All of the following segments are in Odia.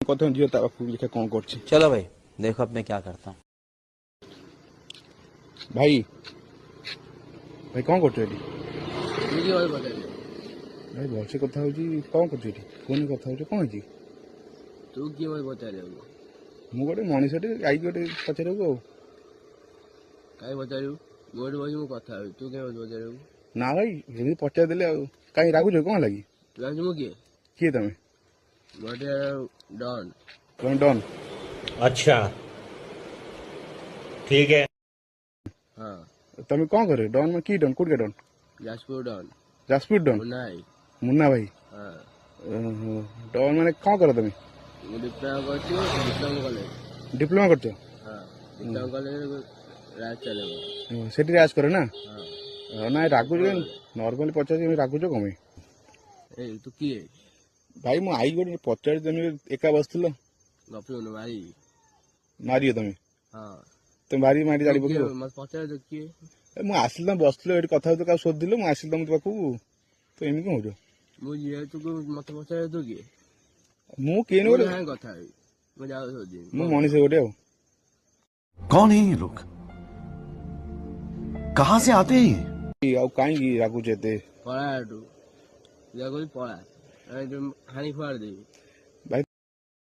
कौन झील लिखे कौन कर चलो भाई देखो अब मैं क्या करता हूँ। भाई भाई कौन कर भाई भलसे कथा कौन कर फोन कथा कौन है तू किए मत पचारू मु गोटे मनीषटे आई गोटे पचार कहीं पचारू मोटे बस मुझे कथा तू क्या मत पचारू ना भाई जमी पचार देले कहीं रागुच कौन लगी तू आज मु किए तमें मोटे डॉन तुम डन अच्छा ठीक है। हाँ तमें कौन करे डन में की डन कौट के डन जाजपुर डॉन जासपुर डन नहीं मुन्ना भाई हाँ डन मैंने कौन कर तुम ମୁଁ ଡିପ୍ଲୋମା କରିଛି ଡିପ୍ଲୋମା କଲେଜ डिप्लोमा कर ହଁ ଡିପ୍ଲୋମା କଲେଜ ରାଜ ଚାଲିବ सेठी राज करे ना ହଁ ना रागुच नॉर्मली पचार रागुच कमे ଏଇ ତୁ କିଏ भाई मु आई गोटे पचार तुम एका बस ଗପୁନୁ ମାରି मारियो तुम ହଁ तुम मारी मारी जाड़ी କିଏ पकड़ ମତେ ପଚାରେ ତୁ କିଏ ମୁଁ ଆସିଲି ତମେ ବସିଥିଲ ଏଠି କଥା ହଉଥିଲ କାହା ଶୋଧିଲ ମୁଁ ଆସିଲି ତମ ପାଖକୁ ତ ଏମିତି କଣ ହଉଛ ମୁଁ ଯେହେତୁ ମତେ ପଚାରେ ତୁ କିଏ ମୁଁ କିଏ ମୁଁ ଗୋଟେ କାହିଁ କଥା ହେବି ମୁଁ ଯାଉ ସୋଦିବି ମୁଁ ମଣିଷ ଗୋଟେ ଆଉ कौन है ये लोग? कहां से आते हैं ये? ଆଉ କାହିଁକି ରାଗୁଛ ଏତେ ପଳା ଏଠୁ ଯାହା କହୁଛି ପଳା ହାଣି ଫୁଆଡ଼ି ଦେବି ଭାଇ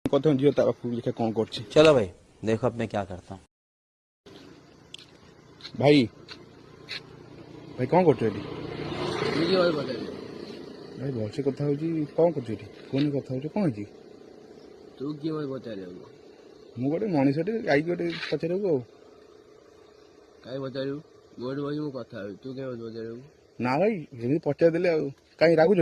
କଥା ଝିଅ ତା ପାଖକୁ ଦେଖିଆ କଣ କରୁଛି चलो भाई देखो अब मैं क्या करता हूँ। ଭାଇ ଭାଇ କଣ କରୁଛ ଏଠି ତୁ କିଏ ମତେ ପଚାରେ ଭାଇ ଭଲସେ କଥା ହଉଛି କଣ କରୁଛ ଏଠି ଫୋନ କଥା ହଉଛ କଣ ହେଇଛି ତୁ କିଏ ମତେ ପଚାରିବାକୁ ମୁଁ ଗୋଟେ ମଣିଷଟେ ଆଇ ଗୋଟେ ପଚାରିବାକୁ ଆଉ କାହିଁ ପଚାରିବୁ ମୋଠି ବସି ମୁଁ କଥା ହେବି ତୁ କାହିଁ ମତେ ପଚାରିବୁ ନା ଭାଇ ଏମିତି ପଚାରି ଦେଲେ ଆଉ କାହିଁ ରାଗୁଛ